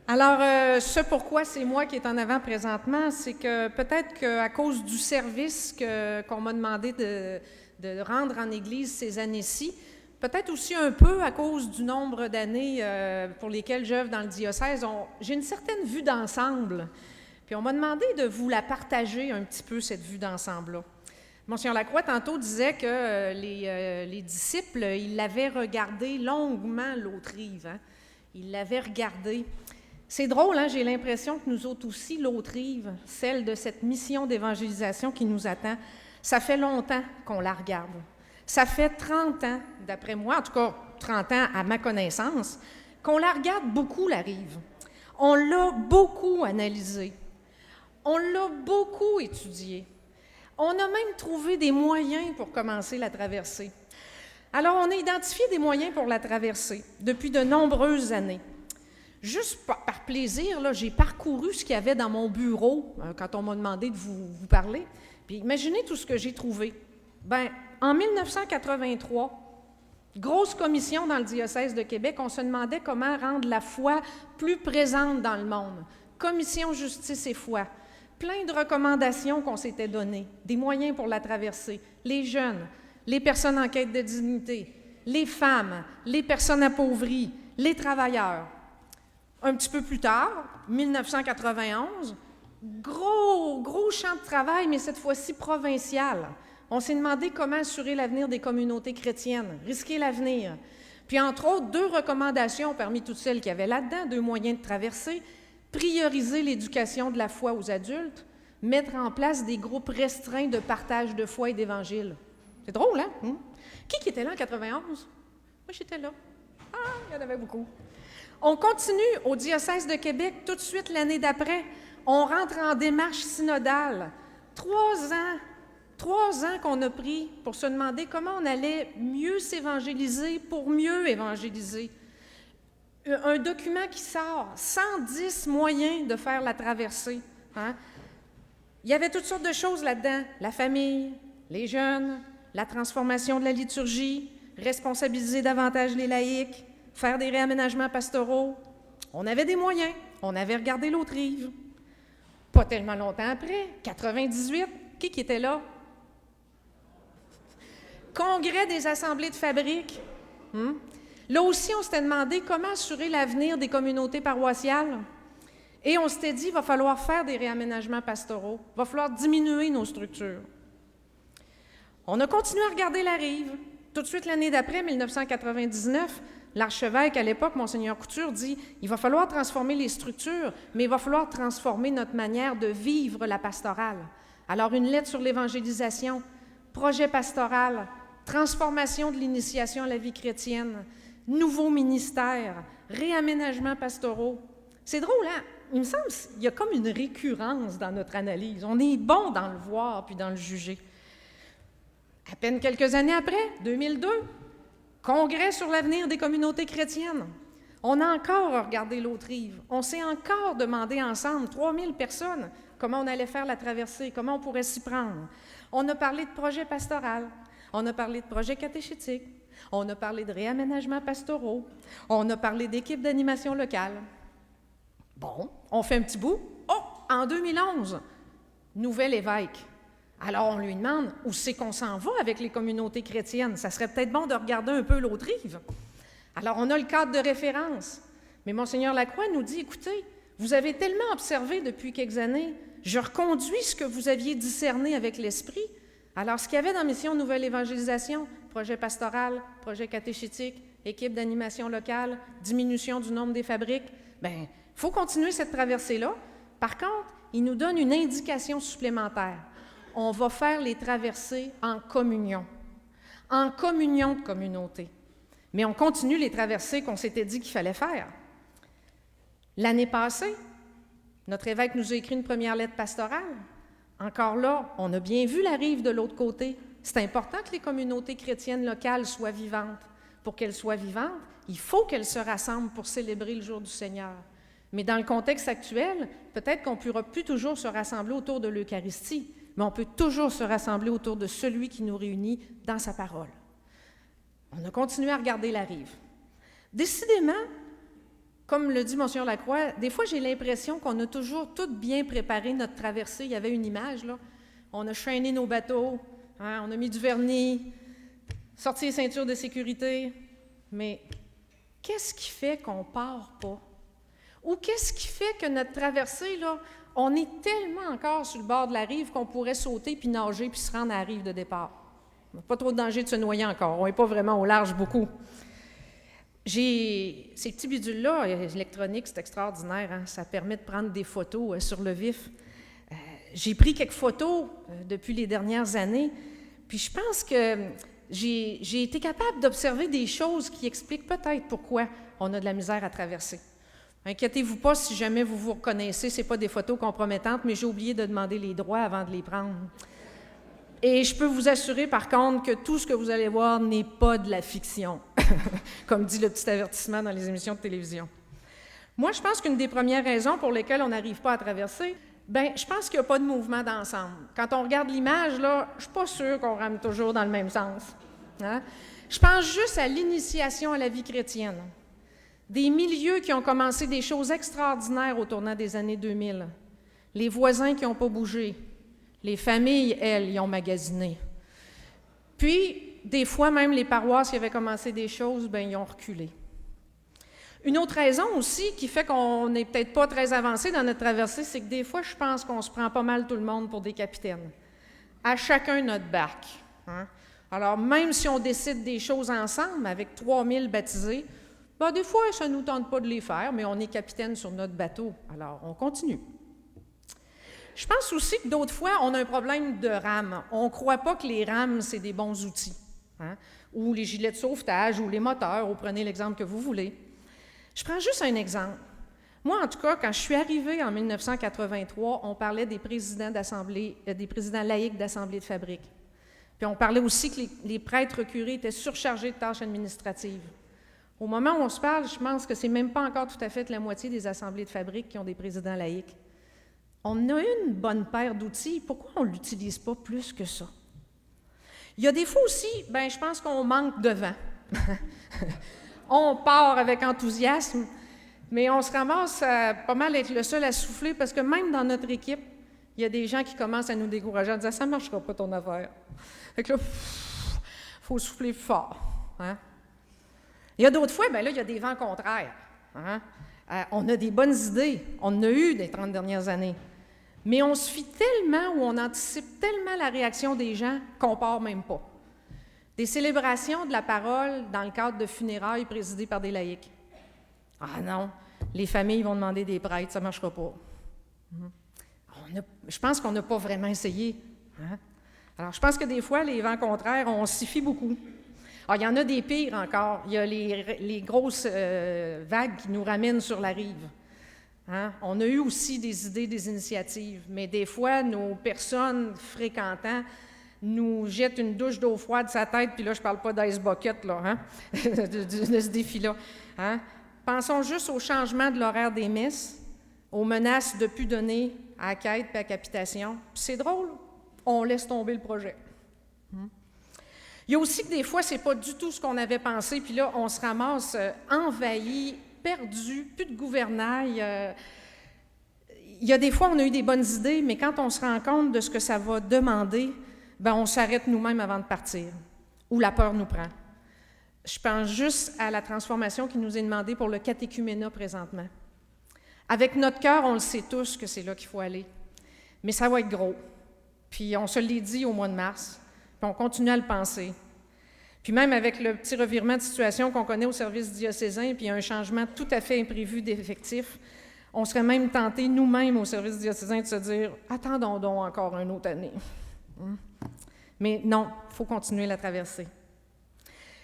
Ce pourquoi c'est moi qui est en avant présentement, c'est que peut-être qu'à cause du service qu'on m'a demandé de rendre en Église ces années-ci, peut-être aussi un peu à cause du nombre d'années pour lesquelles j'œuvre dans le diocèse, j'ai une certaine vue d'ensemble. Puis on m'a demandé de vous la partager un petit peu, cette vue d'ensemble-là. Monseigneur Lacroix, tantôt, disait que les disciples, ils l'avaient regardé longuement, l'autre rive. Hein? Ils l'avaient regardé. C'est drôle, hein? J'ai l'impression que nous autres aussi, l'autre rive, celle de cette mission d'évangélisation qui nous attend, ça fait longtemps qu'on la regarde. Ça fait 30 ans, d'après moi, en tout cas 30 ans à ma connaissance, qu'on la regarde beaucoup, la rive. On l'a beaucoup analysée. On l'a beaucoup étudiée. On a même trouvé des moyens pour commencer la traversée. Alors, on a identifié des moyens pour la traverser depuis de nombreuses années. Juste par plaisir, là, j'ai parcouru ce qu'il y avait dans mon bureau quand on m'a demandé de vous parler. Puis imaginez tout ce que j'ai trouvé. Bien, en 1983, grosse commission dans le diocèse de Québec, on se demandait comment rendre la foi plus présente dans le monde. Commission Justice et Foi. Plein de recommandations qu'on s'était données, des moyens pour la traverser. Les jeunes, les personnes en quête de dignité, les femmes, les personnes appauvries, les travailleurs. Un petit peu plus tard, 1991, gros champ de travail, mais cette fois-ci provincial. On s'est demandé comment assurer l'avenir des communautés chrétiennes, risquer l'avenir. Puis, entre autres, 2 recommandations parmi toutes celles qu'il y avait là-dedans, 2 moyens de traverser. Prioriser l'éducation de la foi aux adultes, mettre en place des groupes restreints de partage de foi et d'évangile. C'est drôle, hein? Qui était là en 91? Moi, j'étais là. Ah, il y en avait beaucoup. On continue au diocèse de Québec tout de suite l'année d'après. On rentre en démarche synodale. 3 ans qu'on a pris pour se demander comment on allait mieux s'évangéliser pour mieux évangéliser. Un document qui sort, 110 moyens de faire la traversée. Hein? Il y avait toutes sortes de choses là-dedans. La famille, les jeunes, la transformation de la liturgie, responsabiliser davantage les laïcs, faire des réaménagements pastoraux. On avait des moyens. On avait regardé l'autre rive. Pas tellement longtemps après, 98, qui était là? Congrès des assemblées de fabrique. Là aussi, on s'était demandé comment assurer l'avenir des communautés paroissiales. Et on s'était dit, il va falloir faire des réaménagements pastoraux, il va falloir diminuer nos structures. On a continué à regarder la rive. Tout de suite, l'année d'après, 1999, l'archevêque, à l'époque, Monseigneur Couture, dit, il va falloir transformer les structures, mais il va falloir transformer notre manière de vivre la pastorale. Alors, une lettre sur l'évangélisation, projet pastoral, transformation de l'initiation à la vie chrétienne, nouveaux ministères, réaménagements pastoraux. C'est drôle, hein? Il me semble qu'il y a comme une récurrence dans notre analyse. On est bon dans le voir puis dans le juger. À peine quelques années après, 2002, Congrès sur l'avenir des communautés chrétiennes. On a encore regardé l'autre rive. On s'est encore demandé ensemble, 3000 personnes, comment on allait faire la traversée, comment on pourrait s'y prendre. On a parlé de projet pastoral. On a parlé de projet catéchétique. On a parlé de réaménagements pastoraux. On a parlé d'équipes d'animation locale. Bon, on fait un petit bout. Oh, en 2011, nouvel évêque. Alors, on lui demande où c'est qu'on s'en va avec les communautés chrétiennes. Ça serait peut-être bon de regarder un peu l'autre rive. Alors, on a le cadre de référence. Mais Monseigneur Lacroix nous dit, écoutez, vous avez tellement observé depuis quelques années, je reconduis ce que vous aviez discerné avec l'Esprit. Alors, ce qu'il y avait dans Mission Nouvelle Évangélisation, projet pastoral, projet catéchétique, équipe d'animation locale, diminution du nombre des fabriques, bien, il faut continuer cette traversée-là. Par contre, il nous donne une indication supplémentaire. On va faire les traversées en communion de communauté. Mais on continue les traversées qu'on s'était dit qu'il fallait faire. L'année passée, notre évêque nous a écrit une première lettre pastorale. Encore là, on a bien vu la rive de l'autre côté. C'est important que les communautés chrétiennes locales soient vivantes. Pour qu'elles soient vivantes, il faut qu'elles se rassemblent pour célébrer le jour du Seigneur. Mais dans le contexte actuel, peut-être qu'on ne pourra plus toujours se rassembler autour de l'Eucharistie, mais on peut toujours se rassembler autour de celui qui nous réunit dans sa parole. On a continué à regarder la rive. Décidément, comme le dit Monseigneur Lacroix, des fois j'ai l'impression qu'on a toujours tout bien préparé notre traversée. Il y avait une image, là. On a chaîné nos bateaux, hein, on a mis du vernis, sorti les ceintures de sécurité. Mais qu'est-ce qui fait qu'on ne part pas? Ou qu'est-ce qui fait que notre traversée, là, on est tellement encore sur le bord de la rive qu'on pourrait sauter puis nager puis se rendre à la rive de départ? On n'a pas trop de danger de se noyer encore. On n'est pas vraiment au large beaucoup. J'ai ces petits bidules-là, électroniques, c'est extraordinaire. Hein? Ça permet de prendre des photos sur le vif. J'ai pris quelques photos depuis les dernières années, puis je pense que j'ai été capable d'observer des choses qui expliquent peut-être pourquoi on a de la misère à traverser. Inquiétez-vous pas si jamais vous vous reconnaissez, ce n'est pas des photos compromettantes, mais j'ai oublié de demander les droits avant de les prendre. Et je peux vous assurer, par contre, que tout ce que vous allez voir n'est pas de la fiction, comme dit le petit avertissement dans les émissions de télévision. Moi, je pense qu'une des premières raisons pour lesquelles on n'arrive pas à traverser, bien, je pense qu'il n'y a pas de mouvement d'ensemble. Quand on regarde l'image, là, je ne suis pas sûre qu'on rame toujours dans le même sens. Hein? Je pense juste à l'initiation à la vie chrétienne. Des milieux qui ont commencé des choses extraordinaires au tournant des années 2000. Les voisins qui n'ont pas bougé. Les familles, elles, y ont magasiné. Puis, des fois, même les paroisses qui avaient commencé des choses, bien, ils ont reculé. Une autre raison aussi qui fait qu'on n'est peut-être pas très avancé dans notre traversée, c'est que des fois, je pense qu'on se prend pas mal tout le monde pour des capitaines. À chacun notre barque. Hein? Alors, même si on décide des choses ensemble, avec 3000 baptisés, bien, des fois, ça ne nous tente pas de les faire, mais on est capitaine sur notre bateau. Alors, on continue. Je pense aussi que d'autres fois, on a un problème de rames. On ne croit pas que les rames, c'est des bons outils. Hein? Ou les gilets de sauvetage, ou les moteurs, ou prenez l'exemple que vous voulez. Je prends juste un exemple. Moi, en tout cas, quand je suis arrivée en 1983, on parlait des présidents d'assemblée, des présidents laïques d'assemblée de fabrique. Puis on parlait aussi que les prêtres curés étaient surchargés de tâches administratives. Au moment où on se parle, je pense que c'est même pas encore tout à fait la moitié des assemblées de fabrique qui ont des présidents laïques. On a une bonne paire d'outils, pourquoi on ne l'utilise pas plus que ça? Il y a des fois aussi, bien, je pense qu'on manque de vent. On part avec enthousiasme, mais on se ramasse à pas mal être le seul à souffler parce que même dans notre équipe, il y a des gens qui commencent à nous décourager en disant « ça ne marchera pas ton affaire ». Fait que là, il faut souffler plus fort. Hein? Il y a d'autres fois, bien là, il y a des vents contraires. Hein? On a des bonnes idées, on en a eu des 30 dernières années. Mais on se fie tellement ou on anticipe tellement la réaction des gens qu'on ne part même pas. Des célébrations de la parole dans le cadre de funérailles présidées par des laïcs. Ah non, les familles vont demander des prêtres, ça ne marchera pas. Je pense qu'on n'a pas vraiment essayé. Hein? Alors, je pense que des fois, les vents contraires, on s'y fie beaucoup. Alors, il y en a des pires encore. Il y a les grosses vagues qui nous ramènent sur la rive. Hein? On a eu aussi des idées, des initiatives, mais des fois, nos personnes fréquentant nous jettent une douche d'eau froide sur la tête, puis là, je ne parle pas d'ice bucket, là, hein? de ce défi-là. Hein? Pensons juste au changement de l'horaire des messes, aux menaces de ne plus donner à la quête et à la capitation. Puis c'est drôle, on laisse tomber le projet. Il y a aussi que des fois, ce n'est pas du tout ce qu'on avait pensé, puis là, on se ramasse envahi, perdu, plus de gouvernail. Il y a des fois, on a eu des bonnes idées, mais quand on se rend compte de ce que ça va demander, bien, on s'arrête nous-mêmes avant de partir, ou la peur nous prend. Je pense juste à la transformation qui nous est demandée pour le catéchuménat présentement. Avec notre cœur, on le sait tous que c'est là qu'il faut aller, mais ça va être gros. Puis on se l'est dit au mois de mars, puis on continue à le penser. Puis même avec le petit revirement de situation qu'on connaît au service diocésain, puis un changement tout à fait imprévu d'effectifs, on serait même tenté nous-mêmes au service diocésain de se dire « attendons donc encore une autre année ». Mais non, il faut continuer la traversée.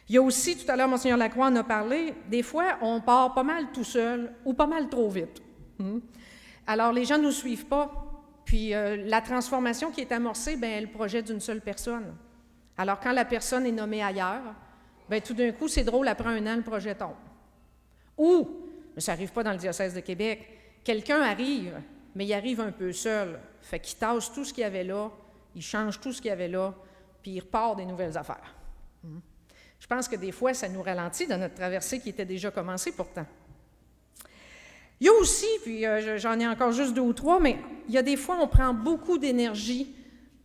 Il y a aussi, tout à l'heure, Monseigneur Lacroix en a parlé, des fois, on part pas mal tout seul ou pas mal trop vite. Alors, les gens ne nous suivent pas, puis la transformation qui est amorcée, bien, est le projet d'une seule personne. Alors, quand la personne est nommée ailleurs, bien, tout d'un coup, c'est drôle, après un an, le projet tombe. Ou, mais ça n'arrive pas dans le diocèse de Québec, quelqu'un arrive, mais il arrive un peu seul, fait qu'il tasse tout ce qu'il y avait là, il change tout ce qu'il y avait là, puis il repart des nouvelles affaires. Je pense que des fois, ça nous ralentit dans notre traversée qui était déjà commencée pourtant. Il y a aussi, puis j'en ai encore juste 2 ou 3, mais il y a des fois, on prend beaucoup d'énergie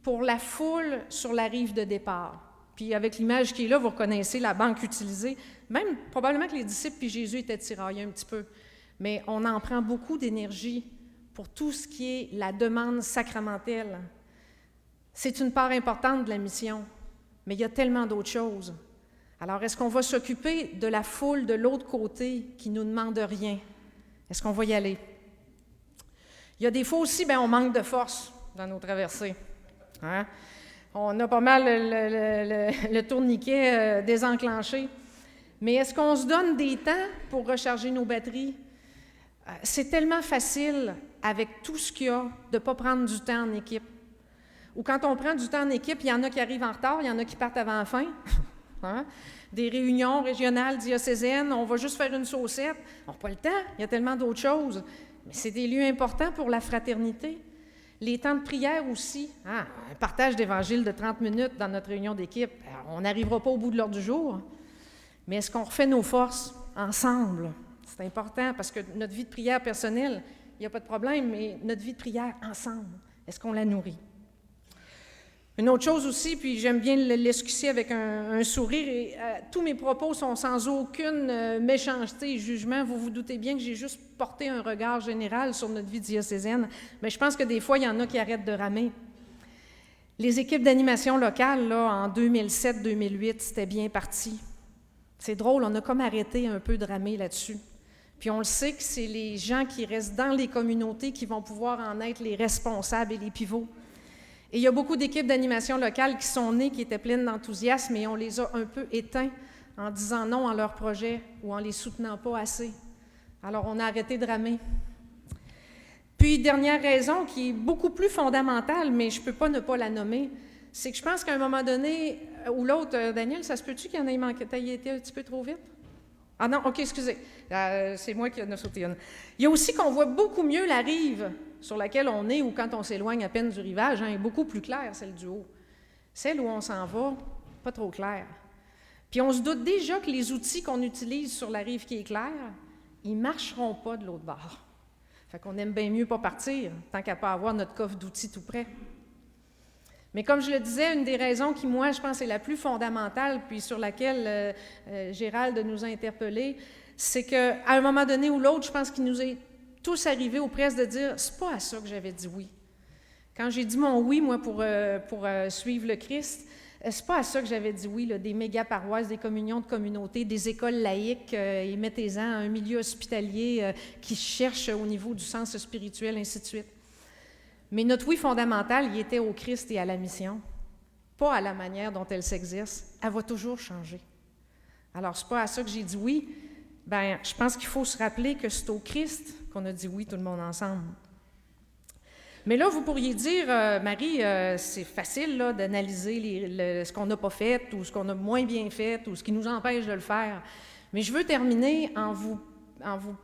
pour la foule sur la rive de départ. Puis avec l'image qui est là, vous reconnaissez la banque utilisée. Même probablement que les disciples puis Jésus étaient tiraillés un petit peu. Mais on en prend beaucoup d'énergie pour tout ce qui est la demande sacramentelle. C'est une part importante de la mission, mais il y a tellement d'autres choses. Alors, est-ce qu'on va s'occuper de la foule de l'autre côté qui ne nous demande rien? Est-ce qu'on va y aller? Il y a des fois aussi, bien, on manque de force dans nos traversées. Hein? On a pas mal le tourniquet désenclenché. Mais est-ce qu'on se donne des temps pour recharger nos batteries? C'est tellement facile, avec tout ce qu'il y a, de ne pas prendre du temps en équipe. Ou quand on prend du temps en équipe, il y en a qui arrivent en retard, il y en a qui partent avant la fin. Hein? Des réunions régionales, diocésaines, on va juste faire une saucette. On n'a pas le temps, il y a tellement d'autres choses. Mais c'est des lieux importants pour la fraternité. Les temps de prière aussi. Hein? Un partage d'évangile de 30 minutes dans notre réunion d'équipe, on n'arrivera pas au bout de l'heure du jour. Mais est-ce qu'on refait nos forces ensemble? C'est important parce que notre vie de prière personnelle, il n'y a pas de problème, mais notre vie de prière ensemble, est-ce qu'on la nourrit? Une autre chose aussi, puis j'aime bien l'esquisser avec un sourire, et tous mes propos sont sans aucune méchanceté et jugement. Vous vous doutez bien que j'ai juste porté un regard général sur notre vie diocésaine, mais je pense que des fois, il y en a qui arrêtent de ramer. Les équipes d'animation locale, là, en 2007-2008, c'était bien parti. C'est drôle, on a comme arrêté un peu de ramer là-dessus. Puis on le sait que c'est les gens qui restent dans les communautés qui vont pouvoir en être les responsables et les pivots. Et il y a beaucoup d'équipes d'animation locale qui sont nées, qui étaient pleines d'enthousiasme, et on les a un peu éteints en disant non à leurs projets ou en les soutenant pas assez. Alors on a arrêté de ramer. Puis, dernière raison qui est beaucoup plus fondamentale, mais je ne peux pas ne pas la nommer, c'est que je pense qu'à un moment donné, ou l'autre, Daniel, ça se peut-tu qu'il y en ait manqué, tu aies été un petit peu trop vite? Ah non, OK, excusez, c'est moi qui en ai sauté une. Il y a aussi qu'on voit beaucoup mieux la rive sur laquelle on est ou quand on s'éloigne à peine du rivage, est beaucoup plus claire, celle du haut. Celle où on s'en va, pas trop claire. Puis on se doute déjà que les outils qu'on utilise sur la rive qui est claire, ils ne marcheront pas de l'autre bord. Fait qu'on aime bien mieux pas partir, tant qu'à pas avoir notre coffre d'outils tout prêt. Mais comme je le disais, une des raisons qui, moi, je pense est la plus fondamentale, puis sur laquelle Gérald nous a interpellés, c'est qu'à un moment donné ou l'autre, je pense qu'il nous est tous arrivé aux presses de dire « c'est pas à ça que j'avais dit oui ». Quand j'ai dit mon oui, moi, pour suivre le Christ, c'est pas à ça que j'avais dit oui, là, des méga-paroisses, des communions de communautés, des écoles laïques, et mettez-en un milieu hospitalier qui cherche au niveau du sens spirituel, ainsi de suite. Mais notre oui fondamental, il était au Christ et à la mission, pas à la manière dont elle s'exerce. Elle va toujours changer. Alors, c'est pas à ça que j'ai dit oui. Bien, je pense qu'il faut se rappeler que c'est au Christ qu'on a dit oui tout le monde ensemble. Mais là, vous pourriez dire, Marie, c'est facile là, d'analyser ce qu'on n'a pas fait ou ce qu'on a moins bien fait ou ce qui nous empêche de le faire. Mais je veux terminer en vous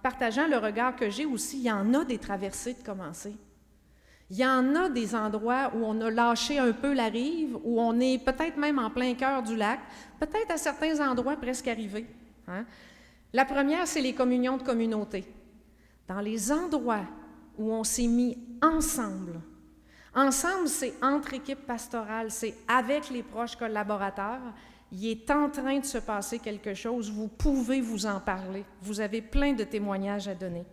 partageant le regard que j'ai aussi. Il y en a des traversées de commencer. Il y en a des endroits où on a lâché un peu la rive, où on est peut-être même en plein cœur du lac, peut-être à certains endroits presque arrivés. Hein? La première, c'est les communions de communauté. Dans les endroits où on s'est mis ensemble. Ensemble, c'est entre équipes pastorales, c'est avec les proches collaborateurs. Il est en train de se passer quelque chose, vous pouvez vous en parler. Vous avez plein de témoignages à donner.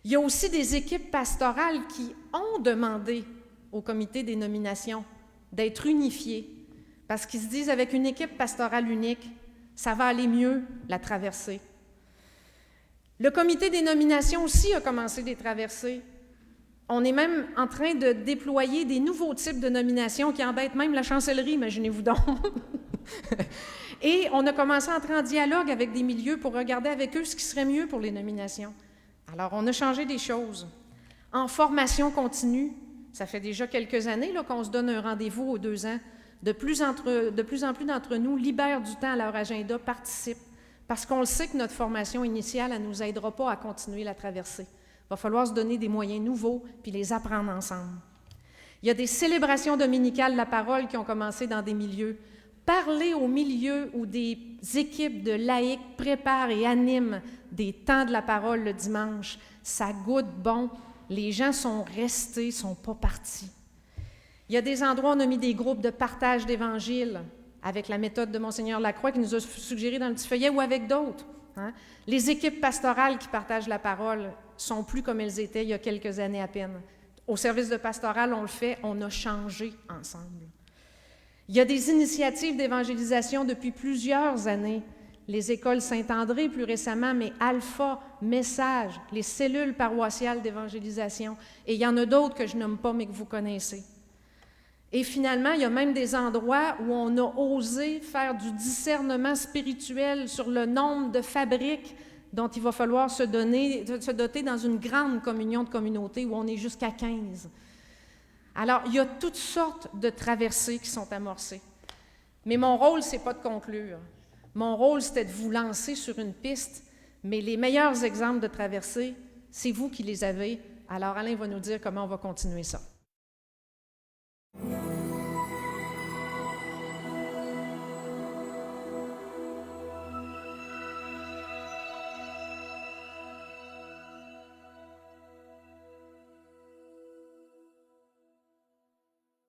Il y a aussi des équipes pastorales qui ont demandé au comité des nominations d'être unifiées parce qu'ils se disent avec une équipe pastorale unique, ça va aller mieux, la traversée. Le comité des nominations aussi a commencé des traversées. On est même en train de déployer des nouveaux types de nominations qui embêtent même la chancellerie, imaginez-vous donc. Et on a commencé à entrer en dialogue avec des milieux pour regarder avec eux ce qui serait mieux pour les nominations. Alors, on a changé des choses. En formation continue, ça fait déjà quelques années là, qu'on se donne un rendez-vous aux 2 ans. De plus en plus d'entre nous libèrent du temps à leur agenda, participent, parce qu'on le sait que notre formation initiale, elle ne nous aidera pas à continuer la traversée. Il va falloir se donner des moyens nouveaux puis les apprendre ensemble. Il y a des célébrations dominicales de la parole qui ont commencé dans des milieux. parler au milieu où des équipes de laïcs préparent et animent des temps de la parole le dimanche, ça goûte bon. Les gens sont restés, ne sont pas partis. Il y a des endroits où on a mis des groupes de partage d'Évangile avec la méthode de Monseigneur Lacroix qui nous a suggéré dans le petit feuillet ou avec d'autres. Hein? Les équipes pastorales qui partagent la parole sont plus comme elles étaient il y a quelques années à peine. Au service de pastoral, on le fait, on a changé ensemble. Il y a des initiatives d'évangélisation depuis plusieurs années. Les écoles Saint-André plus récemment, mais Alpha, Message, les cellules paroissiales d'évangélisation. Et il y en a d'autres que je nomme pas, mais que vous connaissez. Et finalement, il y a même des endroits où on a osé faire du discernement spirituel sur le nombre de fabriques dont il va falloir se doter dans une grande communion de communautés où on est jusqu'à 15. Alors, il y a toutes sortes de traversées qui sont amorcées. Mais mon rôle, ce n'est pas de conclure. Mon rôle, c'était de vous lancer sur une piste, mais les meilleurs exemples de traversées, c'est vous qui les avez. Alors, Alain va nous dire comment on va continuer ça.